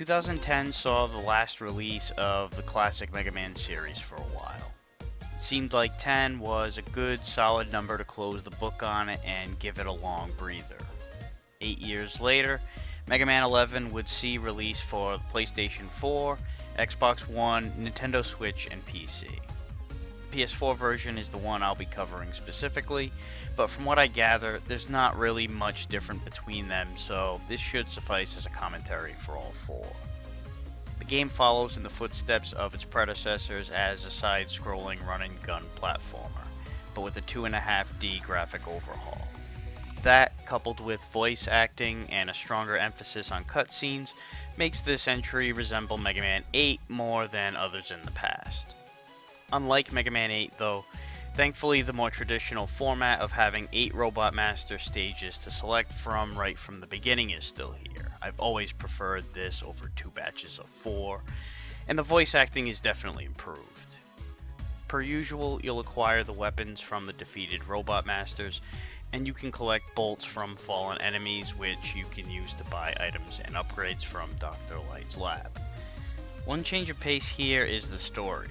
2010 saw the last release of the classic Mega Man series for a while. It seemed like 10 was a good, solid number to close the book on it and give it a long breather. 8 years later, Mega Man 11 would see release for the PlayStation 4, Xbox One, Nintendo Switch, and PC. The PS4 version is the one I'll be covering specifically, but from what I gather, there's not really much different between them, so this should suffice as a commentary for all four. The game follows in the footsteps of its predecessors as a side-scrolling run-and-gun platformer, but with a 2.5D graphic overhaul. That, coupled with voice acting and a stronger emphasis on cutscenes, makes this entry resemble Mega Man 8 more than others in the past. Unlike Mega Man 8 though, thankfully the more traditional format of having 8 Robot Master stages to select from right from the beginning is still here. I've always preferred this over 2 batches of 4, and the voice acting is definitely improved. Per usual, you'll acquire the weapons from the defeated Robot Masters, and you can collect bolts from fallen enemies, which you can use to buy items and upgrades from Dr. Light's lab. One change of pace here is the story.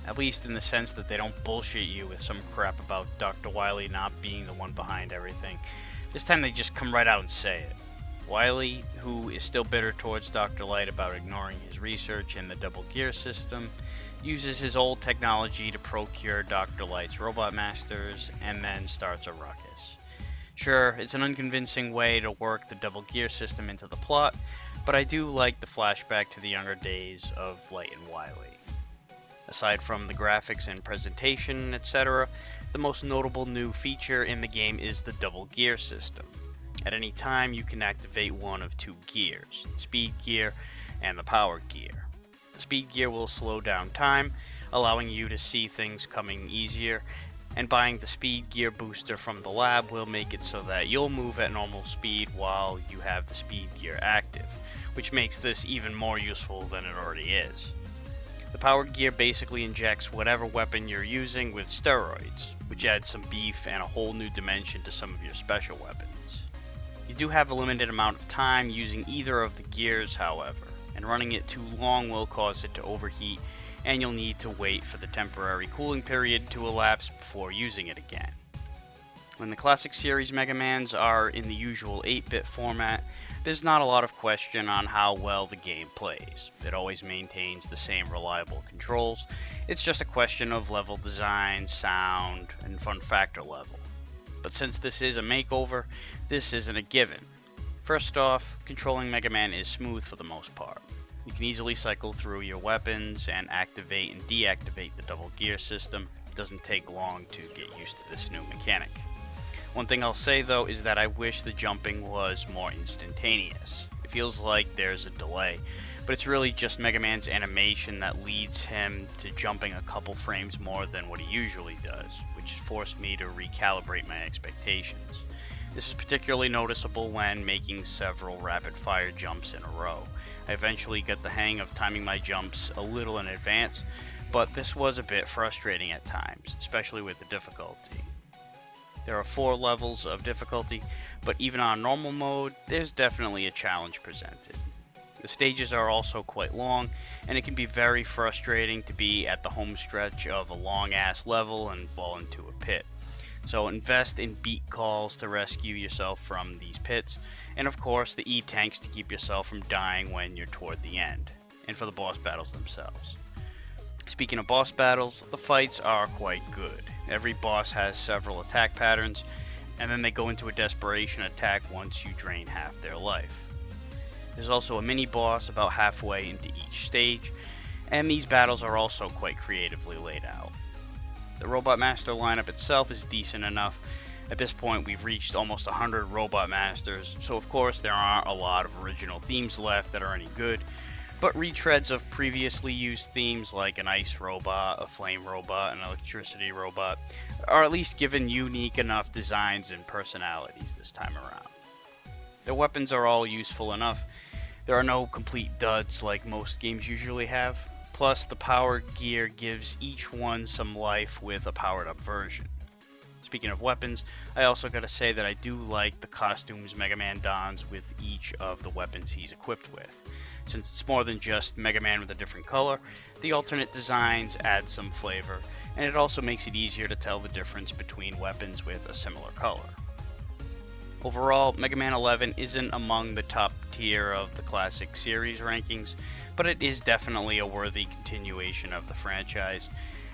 At least in the sense that they don't bullshit you with some crap about Dr. Wily not being the one behind everything. This time they just come right out and say it. Wily, who is still bitter towards Dr. Light about ignoring his research in the double gear system, uses his old technology to procure Dr. Light's Robot Masters and then starts a ruckus. Sure, it's an unconvincing way to work the double gear system into the plot, but I do like the flashback to the younger days of Light and Wily. Aside from the graphics and presentation, etc., the most notable new feature in the game is the double gear system. At any time, you can activate one of 2 gears, the speed gear and the power gear. The speed gear will slow down time, allowing you to see things coming easier, and buying the speed gear booster from the lab will make it so that you'll move at normal speed while you have the speed gear active, which makes this even more useful than it already is. The power gear basically injects whatever weapon you're using with steroids, which adds some beef and a whole new dimension to some of your special weapons. You do have a limited amount of time using either of the gears, however, and running it too long will cause it to overheat, and you'll need to wait for the temporary cooling period to elapse before using it again. When the classic series Mega Mans are in the usual 8-bit format, there's not a lot of question on how well the game plays. It always maintains the same reliable controls. It's just a question of level design, sound, and fun factor level. But since this is a makeover, this isn't a given. First off, controlling Mega Man is smooth for the most part. You can easily cycle through your weapons and activate and deactivate the double gear system. It doesn't take long to get used to this new mechanic. One thing I'll say though is that I wish the jumping was more instantaneous. It feels like there's a delay, but it's really just Mega Man's animation that leads him to jumping a couple frames more than what he usually does, which forced me to recalibrate my expectations. This is particularly noticeable when making several rapid fire jumps in a row. I eventually got the hang of timing my jumps a little in advance, but this was a bit frustrating at times, especially with the difficulty. There are 4 levels of difficulty, but even on normal mode, there's definitely a challenge presented. The stages are also quite long, and it can be very frustrating to be at the home stretch of a long-ass level and fall into a pit. So invest in beat calls to rescue yourself from these pits, and of course the E-tanks to keep yourself from dying when you're toward the end, and for the boss battles themselves. Speaking of boss battles, the fights are quite good. Every boss has several attack patterns, and then they go into a desperation attack once you drain half their life. There's also a mini boss about halfway into each stage, and these battles are also quite creatively laid out. The Robot Master lineup itself is decent enough. At this point we've reached almost 100 Robot Masters, so of course there aren't a lot of original themes left that are any good, but retreads of previously used themes like an ice robot, a flame robot, and an electricity robot are at least given unique enough designs and personalities this time around. The weapons are all useful enough. There are no complete duds like most games usually have, plus the power gear gives each one some life with a powered up version. Speaking of weapons, I also gotta say that I do like the costumes Mega Man dons with each of the weapons he's equipped with. Since it's more than just Mega Man with a different color, the alternate designs add some flavor, and it also makes it easier to tell the difference between weapons with a similar color. Overall, Mega Man 11 isn't among the top tier of the classic series rankings, but it is definitely a worthy continuation of the franchise,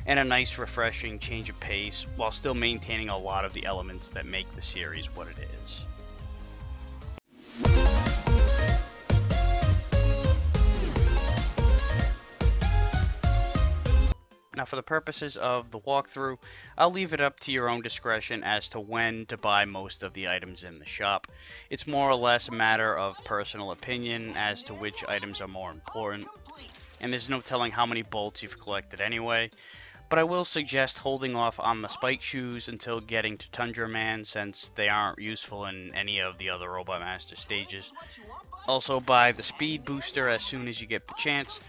and a nice refreshing change of pace while still maintaining a lot of the elements that make the series what it is. Now for the purposes of the walkthrough, I'll leave it up to your own discretion as to when to buy most of the items in the shop. It's more or less a matter of personal opinion as to which items are more important, and there's no telling how many bolts you've collected anyway, but I will suggest holding off on the spike shoes until getting to Tundra Man, since they aren't useful in any of the other Robot Master stages. Also buy the speed booster as soon as you get the chance,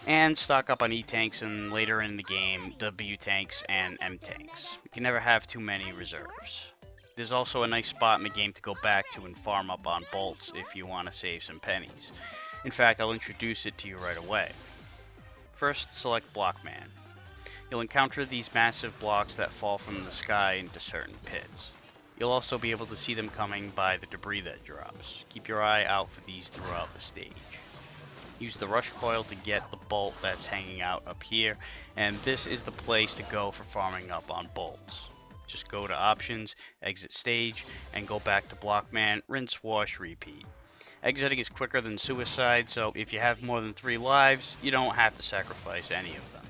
and stock up on E-Tanks and later in the game, W-Tanks and M-Tanks. You can never have too many reserves. There's also a nice spot in the game to go back to and farm up on bolts if you want to save some pennies. In fact, I'll introduce it to you right away. First, select Blockman. You'll encounter these massive blocks that fall from the sky into certain pits. You'll also be able to see them coming by the debris that drops. Keep your eye out for these throughout the stage. Use the rush coil to get the bolt that's hanging out up here, and this is the place to go for farming up on bolts. Just go to options, exit stage, and go back to Blockman, rinse, wash, repeat. Exiting is quicker than suicide, so if you have more than 3 lives, you don't have to sacrifice any of them.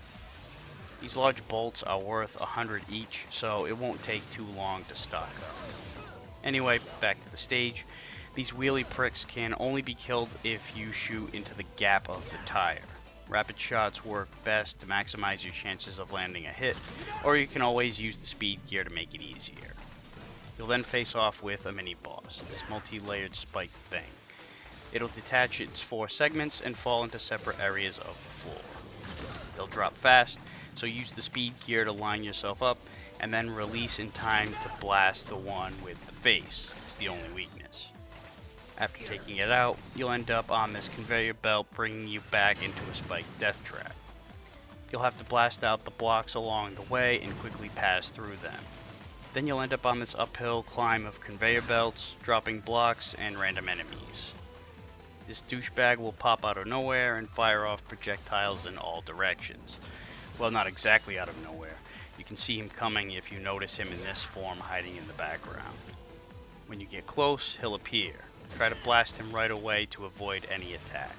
These large bolts are worth 100 each, so it won't take too long to stock up. Anyway, back to the stage. These wheelie pricks can only be killed if you shoot into the gap of the tire. Rapid shots work best to maximize your chances of landing a hit, or you can always use the speed gear to make it easier. You'll then face off with a mini-boss, this multi-layered spike thing. It'll detach its 4 segments and fall into separate areas of the floor. They'll drop fast, so use the speed gear to line yourself up, and then release in time to blast the one with the face. It's the only weakness. After taking it out, you'll end up on this conveyor belt, bringing you back into a spiked death trap. You'll have to blast out the blocks along the way and quickly pass through them. Then you'll end up on this uphill climb of conveyor belts, dropping blocks and random enemies. This douchebag will pop out of nowhere and fire off projectiles in all directions. Well, not exactly out of nowhere. You can see him coming if you notice him in this form hiding in the background. When you get close, he'll appear. Try to blast him right away to avoid any attack.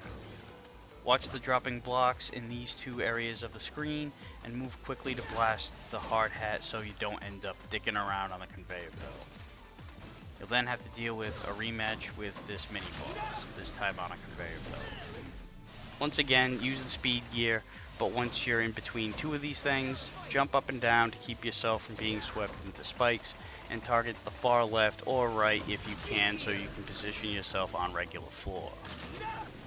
Watch the dropping blocks in these 2 areas of the screen and move quickly to blast the hard hat so you don't end up dicking around on the conveyor belt. You'll then have to deal with a rematch with this mini boss, this time on a conveyor belt. Once again, use the speed gear, but once you're in between 2 of these things, jump up and down to keep yourself from being swept into spikes, and target the far left or right if you can, so you can position yourself on regular floor.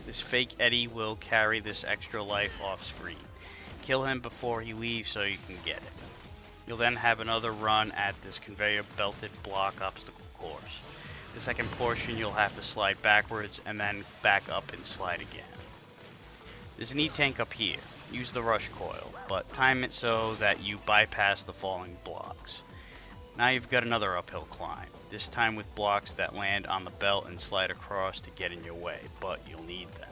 This fake Eddie will carry this extra life off screen. Kill him before he leaves so you can get it. You'll then have another run at this conveyor belted block obstacle course. The second portion you'll have to slide backwards and then back up and slide again. There's an E-Tank up here. Use the rush coil, but time it so that you bypass the falling blocks. Now you've got another uphill climb, this time with blocks that land on the belt and slide across to get in your way, but you'll need them.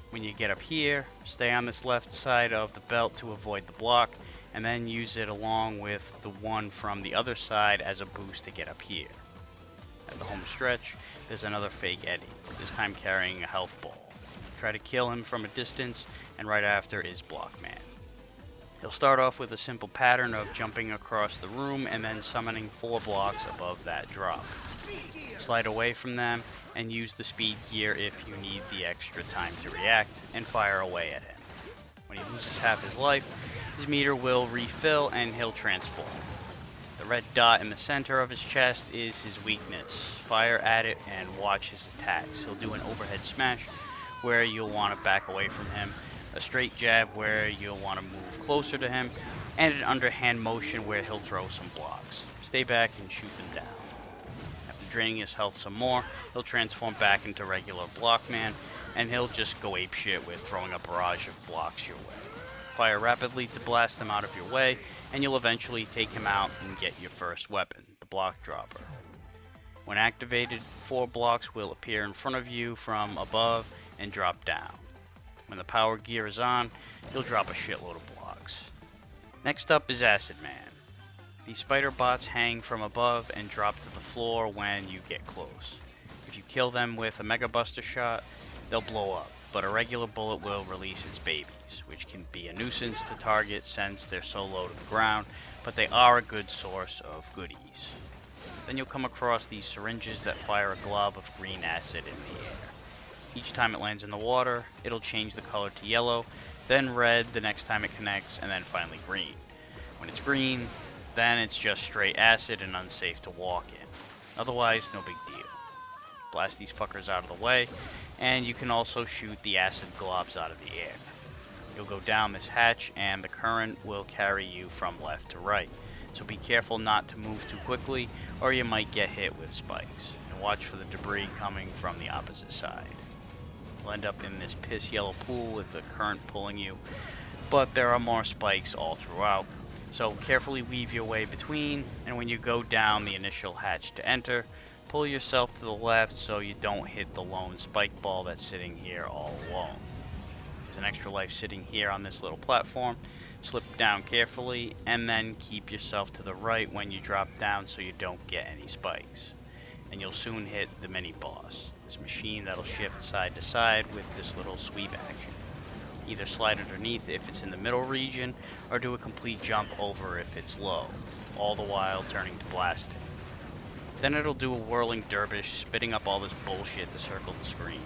When you get up here, stay on this left side of the belt to avoid the block, and then use it along with the one from the other side as a boost to get up here. At the home stretch, there's another fake Eddie, this time carrying a health ball. Try to kill him from a distance, and right after is Blockman. He'll start off with a simple pattern of jumping across the room and then summoning 4 blocks above that drop. Slide away from them and use the speed gear if you need the extra time to react, and fire away at him. When he loses half his life, his meter will refill and he'll transform. The red dot in the center of his chest is his weakness. Fire at it and watch his attacks. He'll do an overhead smash where you'll want to back away from him, a straight jab where you'll want to move closer to him, and an underhand motion where he'll throw some blocks. Stay back and shoot them down. After draining his health some more, he'll transform back into regular Blockman, and he'll just go apeshit with throwing a barrage of blocks your way. Fire rapidly to blast them out of your way, and you'll eventually take him out and get your first weapon, the block dropper. When activated, 4 blocks will appear in front of you from above and drop down. When the power gear is on, you'll drop a shitload of blocks. Next up is Acid Man. These spider bots hang from above and drop to the floor when you get close. If you kill them with a Mega Buster shot, they'll blow up, but a regular bullet will release its babies, which can be a nuisance to target since they're so low to the ground, but they are a good source of goodies. Then you'll come across these syringes that fire a glob of green acid in the air. Each time it lands in the water, it'll change the color to yellow, then red the next time it connects, and then finally green. When it's green, then it's just straight acid and unsafe to walk in. Otherwise, no big deal. Blast these fuckers out of the way, and you can also shoot the acid globs out of the air. You'll go down this hatch, and the current will carry you from left to right. So be careful not to move too quickly, or you might get hit with spikes. And watch for the debris coming from the opposite side. You'll end up in this piss yellow pool with the current pulling you, but there are more spikes all throughout. So carefully weave your way between, and when you go down the initial hatch to enter, pull yourself to the left so you don't hit the lone spike ball that's sitting here all alone. There's an extra life sitting here on this little platform. Slip down carefully, and then keep yourself to the right when you drop down so you don't get any spikes. And you'll soon hit the mini-boss, this machine that'll shift side to side with this little sweep action. Either slide underneath if it's in the middle region, or do a complete jump over if it's low, all the while turning to blasting. Then it'll do a whirling dervish, spitting up all this bullshit to circle the screen.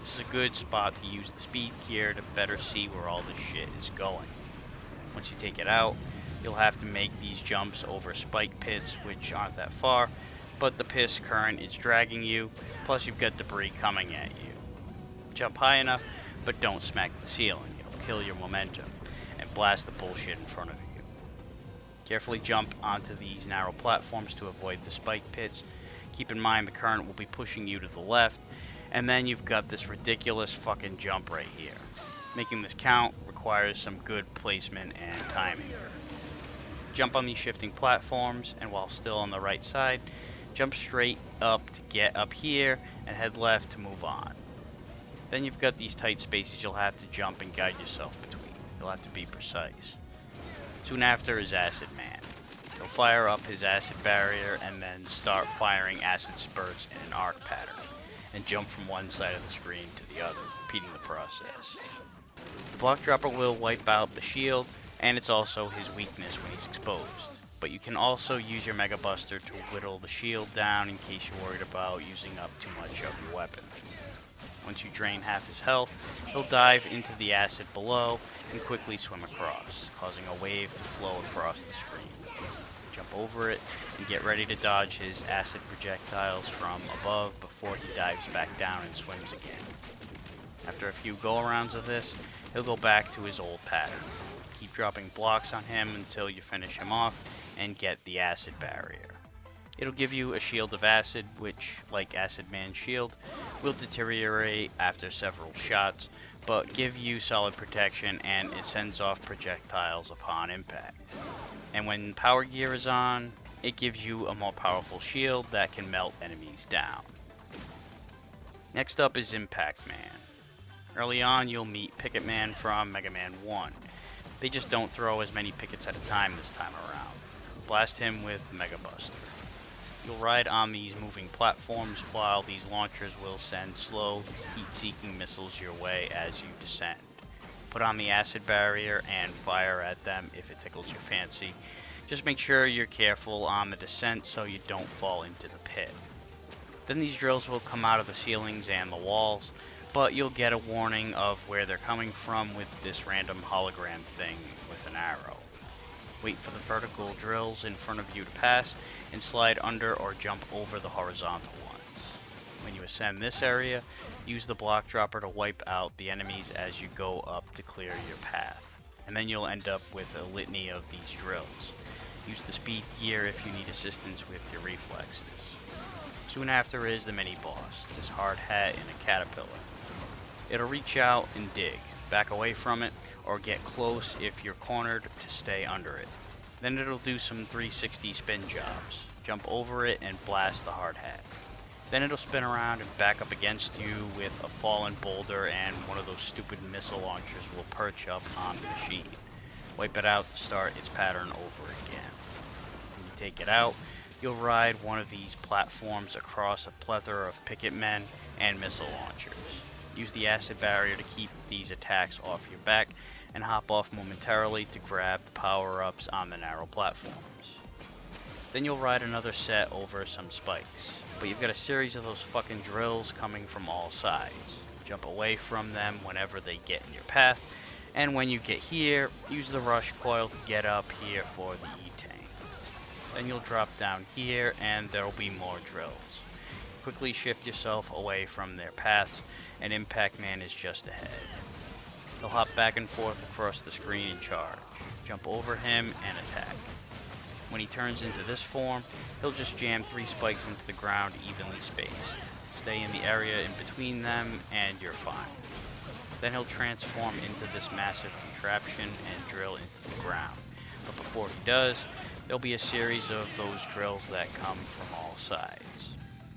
This is a good spot to use the speed gear to better see where all this shit is going. Once you take it out, you'll have to make these jumps over spike pits, which aren't that far, but the piss current is dragging you, plus you've got debris coming at you. Jump high enough, but don't smack the ceiling. It'll kill your momentum and blast the bullshit in front of you. Carefully jump onto these narrow platforms to avoid the spike pits. Keep in mind the current will be pushing you to the left, and then you've got this ridiculous fucking jump right here. Making this count requires some good placement and timing. Jump on these shifting platforms, and while still on the right side, jump straight up to get up here and head left to move on. Then you've got these tight spaces you'll have to jump and guide yourself between. You'll have to be precise. Soon after is Acid Man. He'll fire up his acid barrier and then start firing acid spurts in an arc pattern, and jump from one side of the screen to the other, repeating the process. The block dropper will wipe out the shield, and it's also his weakness when he's exposed. But you can also use your Mega Buster to whittle the shield down in case you're worried about using up too much of your weapon. Once you drain half his health, he'll dive into the acid below and quickly swim across, causing a wave to flow across the screen. Jump over it and get ready to dodge his acid projectiles from above before he dives back down and swims again. After a few go-arounds of this, he'll go back to his old pattern. Keep dropping blocks on him until you finish him off and get the acid barrier. It'll give you a shield of acid, which, like Acid Man's shield, will deteriorate after several shots, but give you solid protection, and it sends off projectiles upon impact. And when power gear is on, it gives you a more powerful shield that can melt enemies down. Next up is Impact Man. Early on, you'll meet Picket Man from Mega Man 1. They just don't throw as many pickets at a time this time around. Blast him with Mega Buster. You'll ride on these moving platforms while these launchers will send slow, heat-seeking missiles your way as you descend. Put on the acid barrier and fire at them if it tickles your fancy. Just make sure you're careful on the descent so you don't fall into the pit. Then these drills will come out of the ceilings and the walls, but you'll get a warning of where they're coming from with this random hologram thing with an arrow. Wait for the vertical drills in front of you to pass, and slide under or jump over the horizontal ones. When you ascend this area, use the block dropper to wipe out the enemies as you go up to clear your path. And then you'll end up with a litany of these drills. Use the speed gear if you need assistance with your reflexes. Soon after is the mini-boss, this hard hat and a caterpillar. It'll reach out and dig, back away from it, or get close if you're cornered to stay under it. Then it'll do some 360 spin jobs, jump over it and blast the hard hat. Then it'll spin around and back up against you with a fallen boulder, and one of those stupid missile launchers will perch up on the machine. Wipe it out to start its pattern over again. When you take it out, you'll ride one of these platforms across a plethora of picket men and missile launchers. Use the acid barrier to keep these attacks off your back, and hop off momentarily to grab the power-ups on the narrow platforms. Then you'll ride another set over some spikes, but you've got a series of those fucking drills coming from all sides. Jump away from them whenever they get in your path, and when you get here, use the rush coil to get up here for the E-tank. Then you'll drop down here and there'll be more drills. Quickly shift yourself away from their paths, and Impact Man is just ahead. He'll hop back and forth across the screen and charge. Jump over him and attack. When he turns into this form, he'll just jam 3 spikes into the ground evenly spaced. Stay in the area in between them and you're fine. Then he'll transform into this massive contraption and drill into the ground. But before he does, there'll be a series of those drills that come from all sides.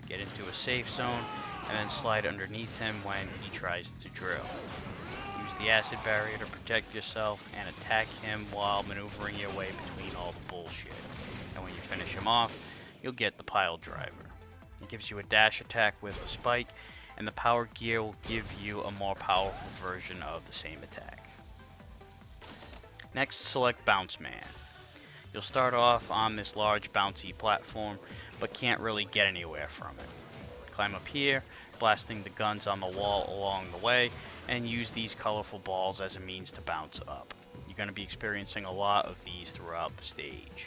Get into a safe zone and then slide underneath him when he tries to drill. Use the acid barrier to protect yourself and attack him while maneuvering your way between all the bullshit. And when you finish him off, you'll get the pile driver. It gives you a dash attack with a spike, and the power gear will give you a more powerful version of the same attack. Next, select Bounce Man. You'll start off on this large bouncy platform, but can't really get anywhere from it. Climb up here, blasting the guns on the wall along the way, and use these colorful balls as a means to bounce up. You're going to be experiencing a lot of these throughout the stage.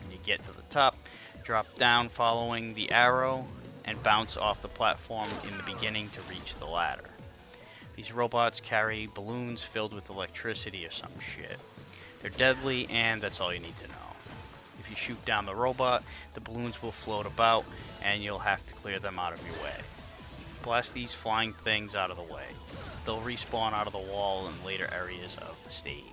When you get to the top, drop down following the arrow, and bounce off the platform in the beginning to reach the ladder. These robots carry balloons filled with electricity or some shit. They're deadly, and that's all you need to know. If you shoot down the robot, the balloons will float about, and you'll have to clear them out of your way. Blast these flying things out of the way. They'll respawn out of the wall in later areas of the stage.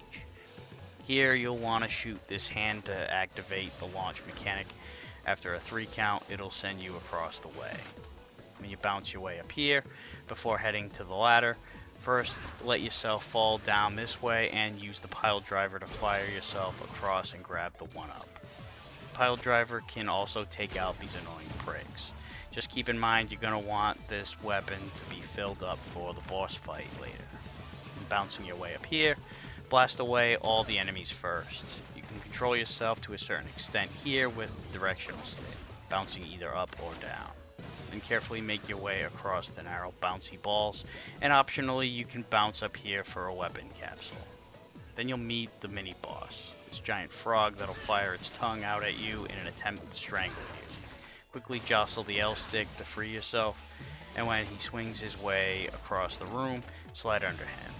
Here you'll want to shoot this hand to activate the launch mechanic. After a 3 count, it'll send you across the way. When you bounce your way up here, before heading to the ladder, first let yourself fall down this way and use the pile driver to fire yourself across and grab the 1-up. The pile driver can also take out these annoying pricks. Just keep in mind you're going to want this weapon to be filled up for the boss fight later. And bouncing your way up here, blast away all the enemies first. You can control yourself to a certain extent here with the directional stick, bouncing either up or down. Then carefully make your way across the narrow bouncy balls, and optionally you can bounce up here for a weapon capsule. Then you'll meet the mini boss, this giant frog that'll fire its tongue out at you in an attempt to strangle you. Quickly jostle the L stick to free yourself, and when he swings his way across the room, slide under him.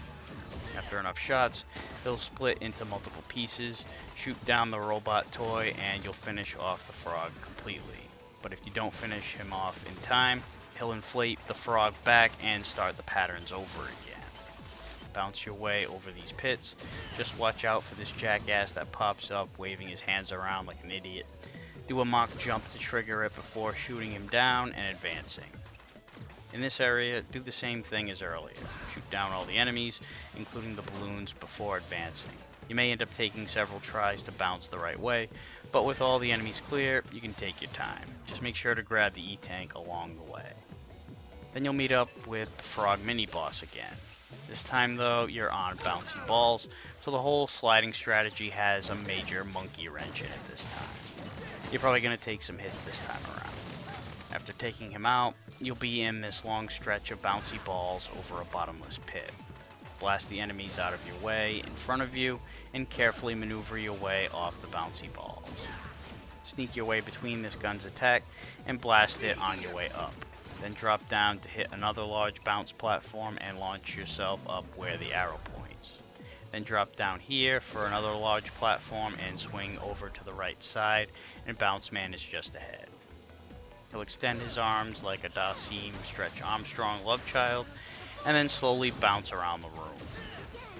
After enough shots, he'll split into multiple pieces, shoot down the robot toy, and you'll finish off the frog completely. But if you don't finish him off in time, he'll inflate the frog back and start the patterns over again. Bounce your way over these pits. Just watch out for this jackass that pops up waving his hands around like an idiot. Do a mock jump to trigger it before shooting him down and advancing. In this area, do the same thing as earlier. Shoot down all the enemies, including the balloons, before advancing. You may end up taking several tries to bounce the right way, but with all the enemies clear, you can take your time. Just make sure to grab the E-tank along the way. Then you'll meet up with the frog mini-boss again. This time though, you're on bouncy balls, so the whole sliding strategy has a major monkey wrench in it this time. You're probably going to take some hits this time around. After taking him out, you'll be in this long stretch of bouncy balls over a bottomless pit. Blast the enemies out of your way in front of you, and carefully maneuver your way off the bouncy balls. Sneak your way between this gun's attack, and blast it on your way up. Then drop down to hit another large bounce platform and launch yourself up where the arrow points. Then drop down here for another large platform and swing over to the right side, and Bounce Man is just ahead. He'll extend his arms like a Dasim Stretch Armstrong love child, and then slowly bounce around the room.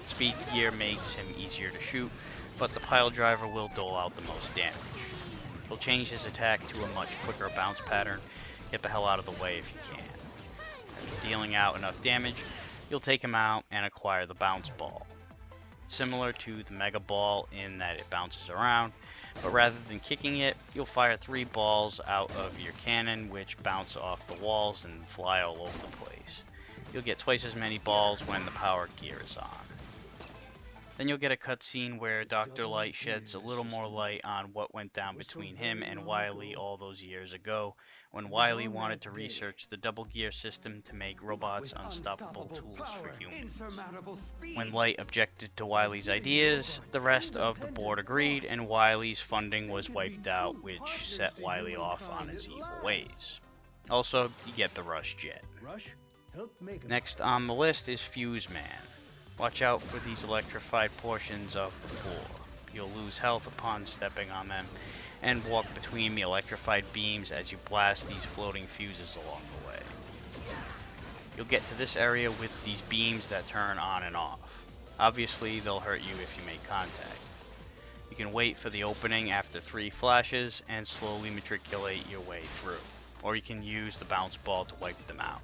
Speed gear makes him easier to shoot, but the pile driver will dole out the most damage. He'll change his attack to a much quicker bounce pattern. Get the hell out of the way if you can. After dealing out enough damage, you'll take him out and acquire the bounce ball. It's similar to the mega ball in that it bounces around, but rather than kicking it, you'll fire 3 balls out of your cannon which bounce off the walls and fly all over the place. You'll get twice as many balls when the power gear is on. Then you'll get a cutscene where Dr. Light sheds a little more light on what went down between him and Wily all those years ago, when Wily wanted to research the double gear system to make robots unstoppable tools for humans. When Light objected to Wily's ideas, the rest of the board agreed, and Wily's funding was wiped out, which set Wily off on his evil ways. Also, you get the Rush Jet. Next on the list is Fuse Man. Watch out for these electrified portions of the floor. You'll lose health upon stepping on them, and walk between the electrified beams as you blast these floating fuses along the way. You'll get to this area with these beams that turn on and off. Obviously, they'll hurt you if you make contact. You can wait for the opening after 3 flashes and slowly matriculate your way through, or you can use the bounce ball to wipe them out.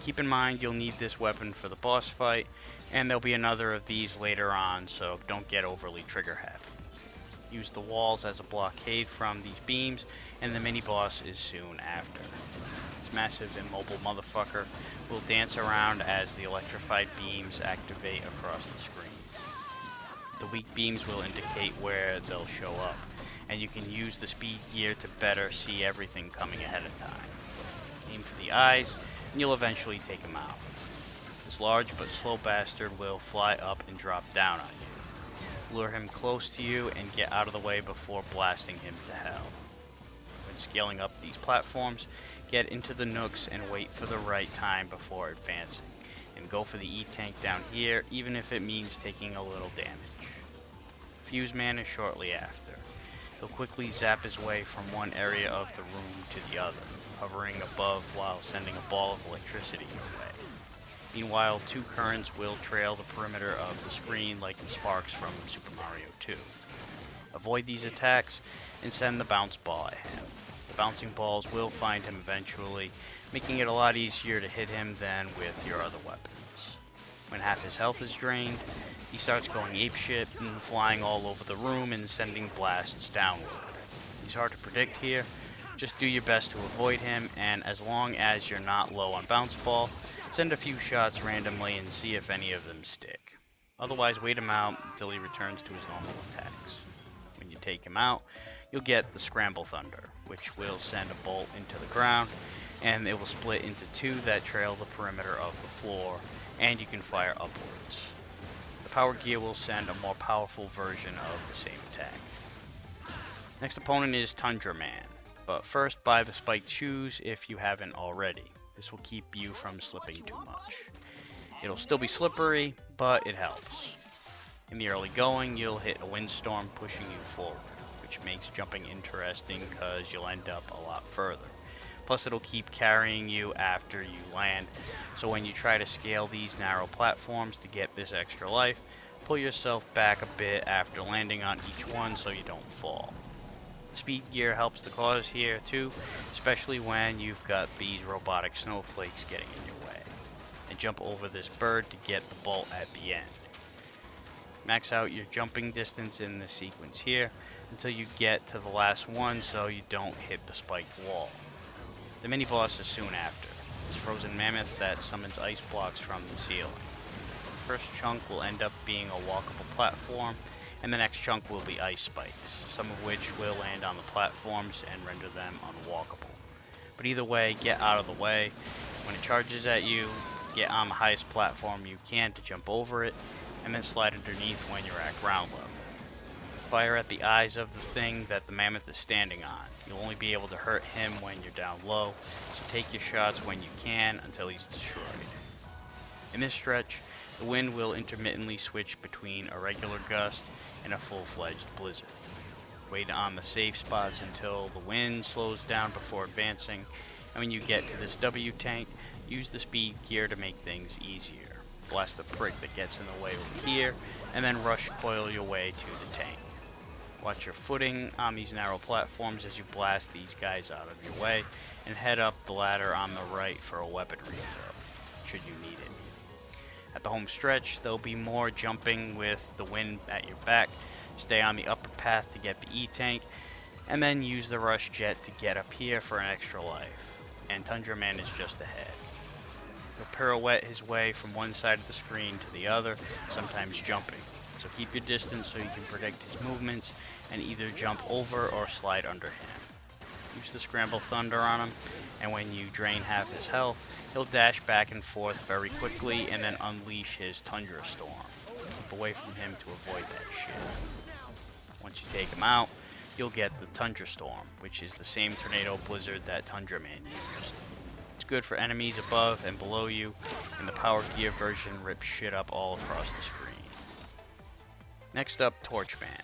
Keep in mind you'll need this weapon for the boss fight, and there'll be another of these later on, so don't get overly trigger happy. Use the walls as a blockade from these beams, and the mini-boss is soon after. This massive immobile motherfucker will dance around as the electrified beams activate across the screen. The weak beams will indicate where they'll show up, and you can use the speed gear to better see everything coming ahead of time. Aim for the eyes, and you'll eventually take him out. This large but slow bastard will fly up and drop down on you. Lure him close to you and get out of the way before blasting him to hell. When scaling up these platforms, get into the nooks and wait for the right time before advancing, and go for the E-tank down here even if it means taking a little damage. Fuse Man is shortly after. He'll quickly zap his way from one area of the room to the other, hovering above while sending a ball of electricity your way. Meanwhile, 2 currents will trail the perimeter of the screen like the sparks from Super Mario 2. Avoid these attacks and send the bounce ball at him. The bouncing balls will find him eventually, making it a lot easier to hit him than with your other weapons. When half his health is drained, he starts going apeshit and flying all over the room and sending blasts downward. He's hard to predict here. Just do your best to avoid him, and as long as you're not low on bounce ball, send a few shots randomly and see if any of them stick. Otherwise, wait him out until he returns to his normal attacks. When you take him out, you'll get the Scramble Thunder, which will send a bolt into the ground, and it will split into 2 that trail the perimeter of the floor, and you can fire upwards. The power gear will send a more powerful version of the same attack. Next opponent is Tundra Man. But first, buy the spiked shoes if you haven't already. This will keep you from slipping too much. It'll still be slippery, but it helps. In the early going, you'll hit a windstorm pushing you forward, which makes jumping interesting because you'll end up a lot further. Plus, it'll keep carrying you after you land, so when you try to scale these narrow platforms to get this extra life, pull yourself back a bit after landing on each one so you don't fall. Speed gear helps the cause here too, especially when you've got these robotic snowflakes getting in your way. And jump over this bird to get the bolt at the end. Max out your jumping distance in this sequence here until you get to the last one so you don't hit the spiked wall. The mini boss is soon after. This frozen mammoth that summons ice blocks from the ceiling. The first chunk will end up being a walkable platform, and the next chunk will be ice spikes, some of which will land on the platforms and render them unwalkable. But either way, get out of the way. When it charges at you, get on the highest platform you can to jump over it, and then slide underneath when you're at ground level. Fire at the eyes of the thing that the mammoth is standing on. You'll only be able to hurt him when you're down low, so take your shots when you can until he's destroyed. In this stretch, the wind will intermittently switch between a regular gust and a full-fledged blizzard. Wait on the safe spots until the wind slows down before advancing, and when you get to this W tank, Use the speed gear to make things easier. Blast the prick that gets in the way over here, and then rush coil your way to the tank. Watch your footing on these narrow platforms as you blast these guys out of your way, and head up the ladder on the right for a weapon refill, should you need it. At the home stretch, there'll be more jumping with the wind at your back. Stay on the upper path to get the E-tank, and then use the rush jet to get up here for an extra life. And Tundra Man is just ahead. He'll pirouette his way from one side of the screen to the other, sometimes jumping. So keep your distance so you can predict his movements and either jump over or slide under him. Use the Scramble Thunder on him, and when you drain half his health, he'll dash back and forth very quickly and then unleash his Tundra Storm. Keep away from him to avoid that shit. Once you take him out, you'll get the Tundra Storm, which is the same tornado blizzard that Tundra Man used. It's good for enemies above and below you, and the Power Gear version rips shit up all across the screen. Next up, Torchman.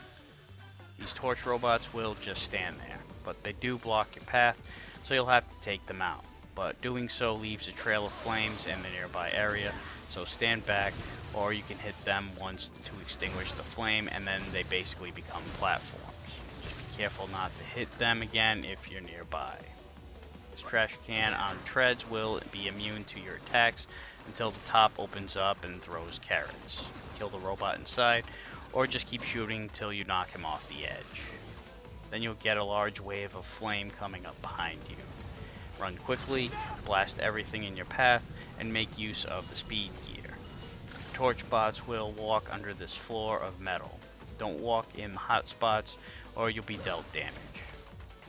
These torch robots will just stand there, but they do block your path, so you'll have to take them out. But doing so leaves a trail of flames in the nearby area, so stand back, or you can hit them once to extinguish the flame, and then they basically become platforms. Just be careful not to hit them again if you're nearby. This trash can on treads will be immune to your attacks until the top opens up and throws carrots. Kill the robot inside, or just keep shooting till you knock him off the edge. Then you'll get a large wave of flame coming up behind you. Run quickly, blast everything in your path, and make use of the speed gear. Torch bots will walk under this floor of metal. Don't walk in the hot spots, or you'll be dealt damage.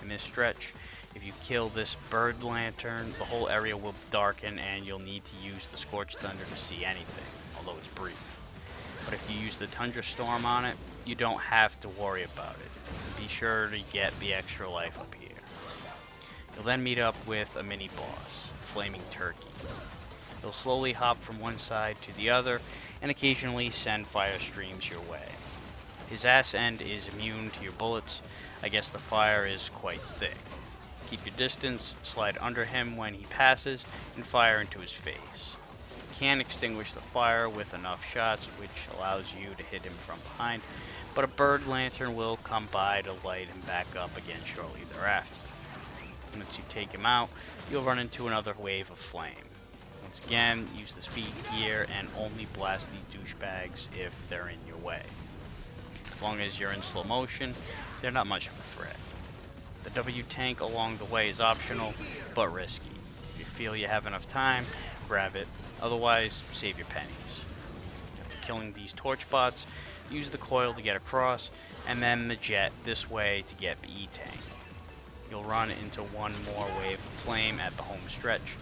In this stretch, if you kill this bird lantern, the whole area will darken and you'll need to use the Scorched Thunder to see anything, although it's brief. But if you use the Tundra Storm on it, you don't have to worry about it. Be sure to get the extra life up here. You'll then meet up with a mini-boss, Flaming Turkey. He'll slowly hop from one side to the other, and occasionally send fire streams your way. His ass end is immune to your bullets. I guess the fire is quite thick. Keep your distance, slide under him when he passes, and fire into his face. Can extinguish the fire with enough shots, which allows you to hit him from behind, but a bird lantern will come by to light him back up again shortly thereafter. Once you take him out, you'll run into another wave of flame. Once again, use the speed gear and only blast these douchebags if they're in your way. As long as you're in slow motion, they're not much of a threat. The W tank along the way is optional, but risky. If you feel you have enough time, grab it. Otherwise, save your pennies. After killing these torch bots, use the coil to get across, and then the jet this way to get the E-tank. You'll run into one more wave of flame at the home stretch.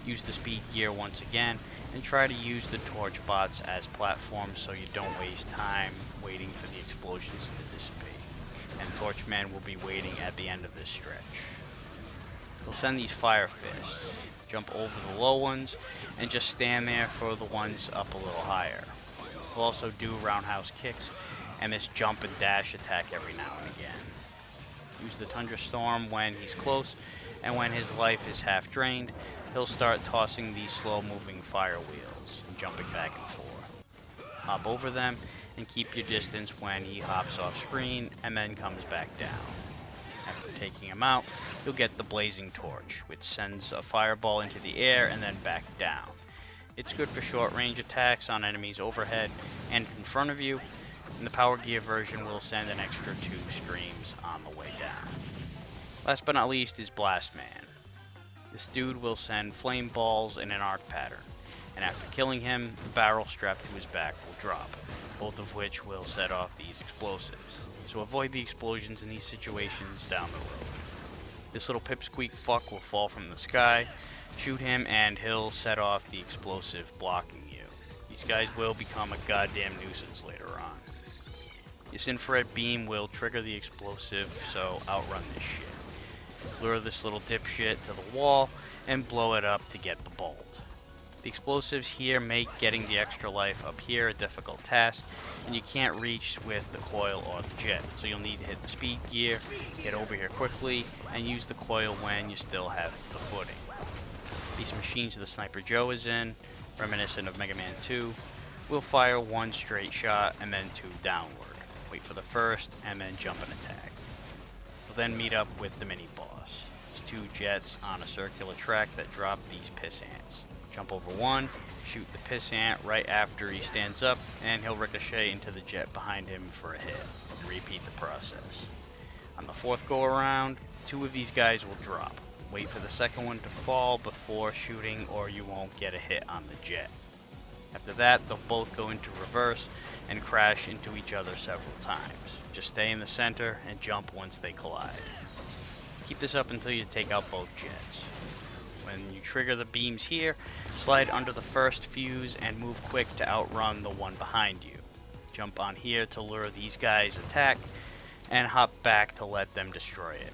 Use the speed gear once again, and try to use the torch bots as platforms so you don't waste time waiting for the explosions to dissipate. And Torchman will be waiting at the end of this stretch. You'll send these fire fists. Jump over the low ones, and just stand there for the ones up a little higher. We'll also do roundhouse kicks, and this jump and dash attack every now and again. Use the Tundra Storm when he's close, and when his life is half drained, he'll start tossing these slow-moving fire wheels, and jumping back and forth. Hop over them, and keep your distance when he hops off screen, and then comes back down. After taking him out, you'll get the Blazing Torch, which sends a fireball into the air and then back down. It's good for short-range attacks on enemies overhead and in front of you, and the Power Gear version will send an extra 2 streams on the way down. Last but not least is Blast Man. This dude will send flame balls in an arc pattern, and after killing him, the barrel strapped to his back will drop, both of which will set off these explosives. So avoid the explosions in these situations down the road. This little pipsqueak fuck will fall from the sky, shoot him, and he'll set off the explosive blocking you. These guys will become a goddamn nuisance later on. This infrared beam will trigger the explosive, so outrun this shit. Lure this little dipshit to the wall and blow it up to get the bolt. The explosives here make getting the extra life up here a difficult task, and you can't reach with the coil or the jet, so you'll need to hit the speed gear, get over here quickly, and use the coil when you still have the footing. These machines the Sniper Joe is in, reminiscent of Mega Man 2, will fire one straight shot and then two downward. Wait for the first and then jump and attack. You'll then meet up with the mini boss. It's two jets on a circular track that drop these piss ants. Jump over one, shoot the piss ant right after he stands up, and he'll ricochet into the jet behind him for a hit, and repeat the process. On the fourth go around, two of these guys will drop. Wait for the second one to fall before shooting or you won't get a hit on the jet. After that, they'll both go into reverse and crash into each other several times. Just stay in the center and jump once they collide. Keep this up until you take out both jets. When you trigger the beams here, slide under the first fuse and move quick to outrun the one behind you. Jump on here to lure these guys' attack, and hop back to let them destroy it.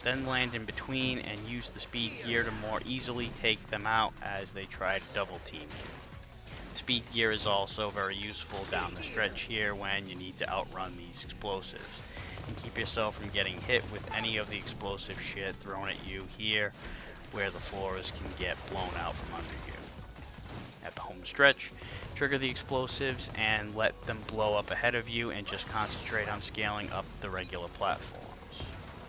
Then land in between and use the speed gear to more easily take them out as they try to double team you. Speed gear is also very useful down the stretch here when you need to outrun these explosives, and keep yourself from getting hit with any of the explosive shit thrown at you here where the floors can get blown out from under you. At the home stretch, trigger the explosives and let them blow up ahead of you and just concentrate on scaling up the regular platforms.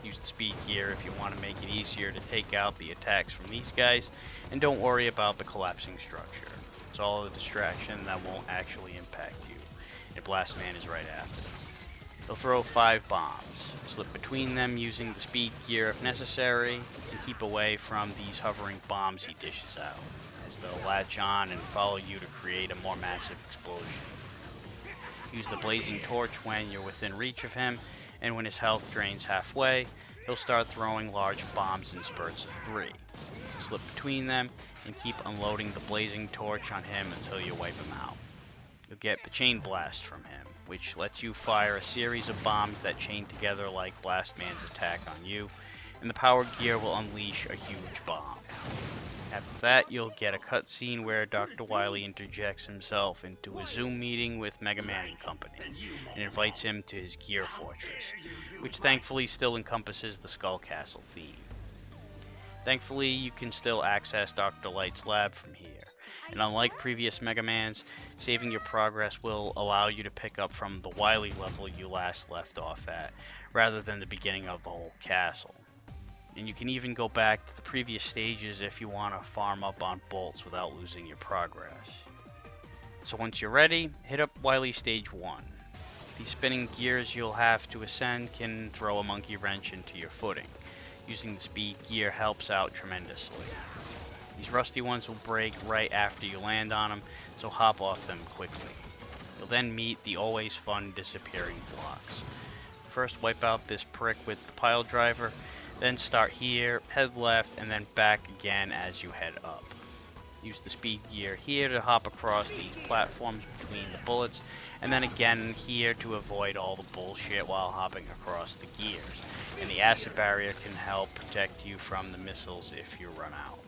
Use the speed gear if you want to make it easier to take out the attacks from these guys, and don't worry about the collapsing structure. It's all a distraction that won't actually impact you, and Blast Man is right after. They'll throw 5 bombs. Slip between them using the speed gear if necessary, and keep away from these hovering bombs he dishes out, as they'll latch on and follow you to create a more massive explosion. Use the blazing torch when you're within reach of him, and when his health drains halfway, he'll start throwing large bombs in spurts of 3. Slip between them and keep unloading the blazing torch on him until you wipe him out. You'll get the chain blast from him, which lets you fire a series of bombs that chain together like Blast Man's attack on you, and the power gear will unleash a huge bomb. After that, you'll get a cutscene where Dr. Wily interjects himself into a Zoom meeting with Mega Man and Company, and invites him to his Gear Fortress, which thankfully still encompasses the Skull Castle theme. Thankfully, you can still access Dr. Light's lab from here, and unlike previous Mega Mans, saving your progress will allow you to pick up from the Wily level you last left off at, rather than the beginning of the whole castle. And you can even go back to the previous stages if you want to farm up on bolts without losing your progress. So once you're ready, hit up Wily Stage 1. These spinning gears you'll have to ascend can throw a monkey wrench into your footing. Using the speed gear helps out tremendously. These rusty ones will break right after you land on them, so hop off them quickly. You'll then meet the always fun disappearing blocks. First wipe out this prick with the pile driver, then start here, head left, and then back again as you head up. Use the speed gear here to hop across these platforms between the bullets, and then again here to avoid all the bullshit while hopping across the gears. And the acid barrier can help protect you from the missiles if you run out.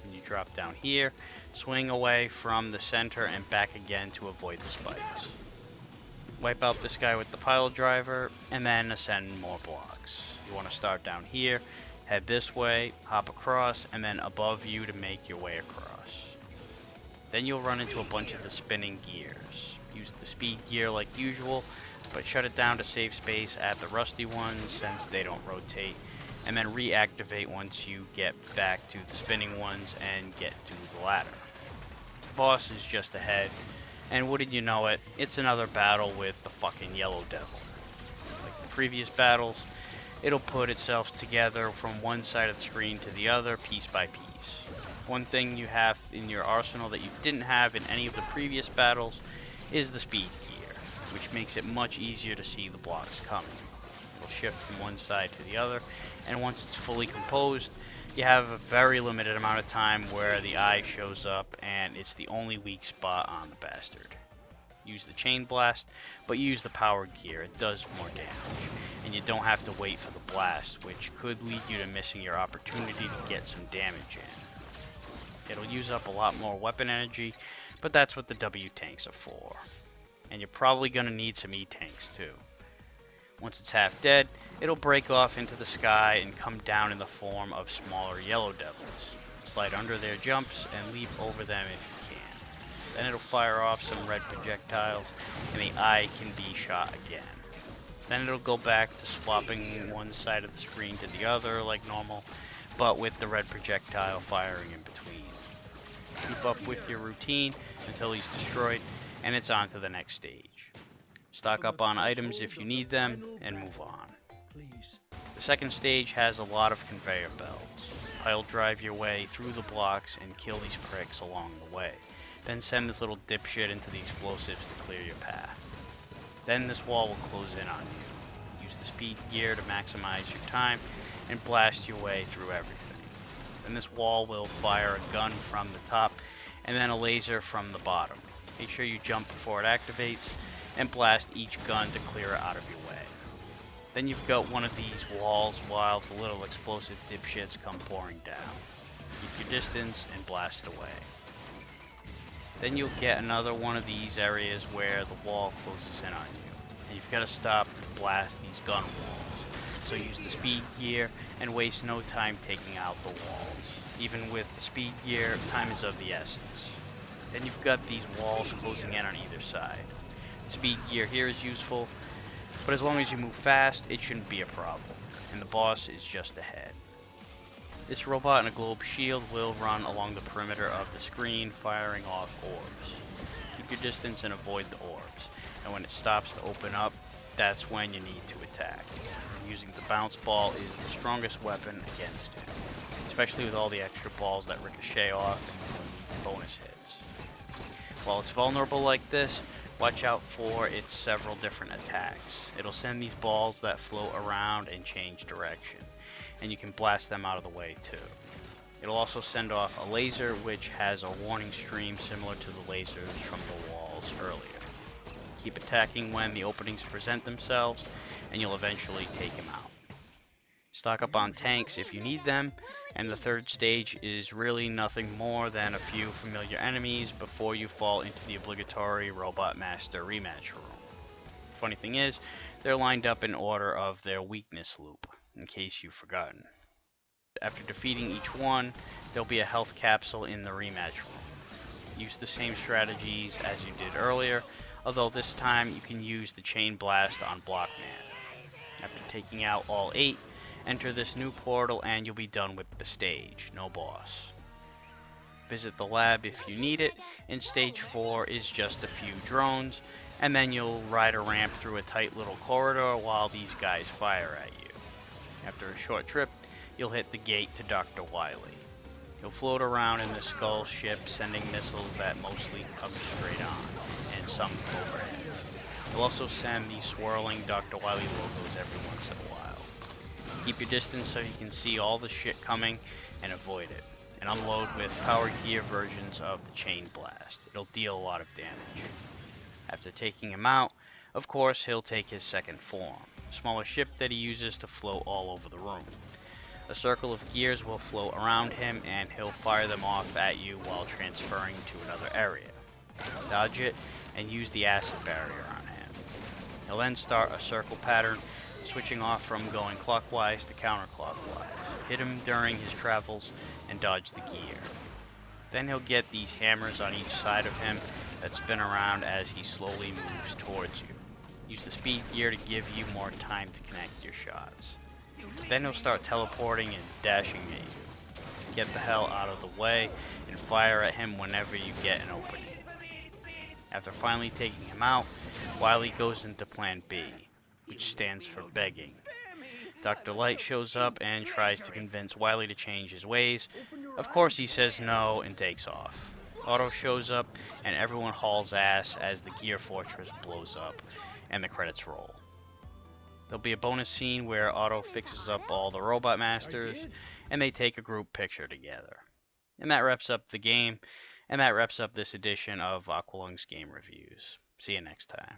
When you drop down here, swing away from the center and back again to avoid the spikes. Wipe out this guy with the pile driver, and then ascend more blocks. You want to start down here, head this way, hop across, and then above you to make your way across. Then you'll run into a bunch of the spinning gears. Use the speed gear like usual, but shut it down to save space at the rusty ones since they don't rotate, and then reactivate once you get back to the spinning ones and get to the ladder. The boss is just ahead, and wouldn't you know it, it's another battle with the fucking Yellow Devil. Like the previous battles, it'll put itself together from one side of the screen to the other piece by piece. One thing you have in your arsenal that you didn't have in any of the previous battles is the speed gear, which makes it much easier to see the blocks coming. It'll shift from one side to the other, and once it's fully composed, you have a very limited amount of time where the eye shows up, and it's the only weak spot on the bastard. Use the chain blast, but use the power gear, it does more damage, and you don't have to wait for the blast, which could lead you to missing your opportunity to get some damage in. It'll use up a lot more weapon energy, but that's what the W tanks are for. And you're probably going to need some E tanks too. Once it's half dead, it'll break off into the sky and come down in the form of smaller Yellow Devils. Slide under their jumps and leap over them if you can. Then it'll fire off some red projectiles, and the eye can be shot again. Then it'll go back to swapping one side of the screen to the other like normal, but with the red projectile firing in between. Keep up with your routine until he's destroyed, and it's on to the next stage. Stock up on items if you need them, and move on. The second stage has a lot of conveyor belts. Pile drive your way through the blocks and kill these pricks along the way. Then send this little dipshit into the explosives to clear your path. Then this wall will close in on you. Use the speed gear to maximize your time and blast your way through everything. Then this wall will fire a gun from the top and then a laser from the bottom. Make sure you jump before it activates and blast each gun to clear it out of your way. Then you've got one of these walls while the little explosive dipshits come pouring down. Keep your distance and blast away. Then you'll get another one of these areas where the wall closes in on you, and you've got to stop to blast these gun walls. So use the speed gear and waste no time taking out the walls. Even with the speed gear, time is of the essence. Then you've got these walls closing in on either side. The speed gear here is useful, but as long as you move fast, it shouldn't be a problem, and the boss is just ahead. This robot in a globe shield will run along the perimeter of the screen, firing off orbs. Keep your distance and avoid the orbs, and when it stops to open up, that's when you need to attack. Using the bounce ball is the strongest weapon against it, especially with all the extra balls that ricochet off and bonus hits. While it's vulnerable like this, watch out for its several different attacks. It'll send these balls that float around and change direction, and you can blast them out of the way too. It'll also send off a laser which has a warning stream similar to the lasers from the walls earlier. Keep attacking when the openings present themselves, and you'll eventually take him out. Stock up on tanks if you need them, and the third stage is really nothing more than a few familiar enemies before you fall into the obligatory Robot Master rematch room. Funny thing is, they're lined up in order of their weakness loop, in case you've forgotten. After defeating each one, there'll be a health capsule in the rematch room. Use the same strategies as you did earlier, although this time you can use the chain blast on Blockman. After taking out all 8, enter this new portal and you'll be done with the stage, no boss. Visit the lab if you need it, and stage 4 is just a few drones, and then you'll ride a ramp through a tight little corridor while these guys fire at you. After a short trip, you'll hit the gate to Dr. Wily. He'll float around in the skull ship, sending missiles that mostly come straight on, and some overhead. He'll also send these swirling Dr. Wily logos every once in a while. Keep your distance so you can see all the shit coming and avoid it, and unload with power gear versions of the chain blast. It'll deal a lot of damage. After taking him out, of course he'll take his second form, a smaller ship that he uses to float all over the room. A circle of gears will float around him and he'll fire them off at you while transferring to another area. Dodge it and use the acid barrier on him. He'll then start a circle pattern, switching off from going clockwise to counterclockwise. Hit him during his travels and dodge the gear. Then he'll get these hammers on each side of him that spin around as he slowly moves towards you. Use the speed gear to give you more time to connect your shots. Then he'll start teleporting and dashing at you. Get the hell out of the way and fire at him whenever you get an opening. After finally taking him out, Wily goes into Plan B, which stands for begging. Dr. Light shows up and tries to convince Wily to change his ways. Of course he says no and takes off. Otto shows up and everyone hauls ass as the Gear Fortress blows up and the credits roll. There'll be a bonus scene where Otto fixes up all the Robot Masters and they take a group picture together. And that wraps up the game, and that wraps up this edition of Aqualung's Game Reviews. See you next time.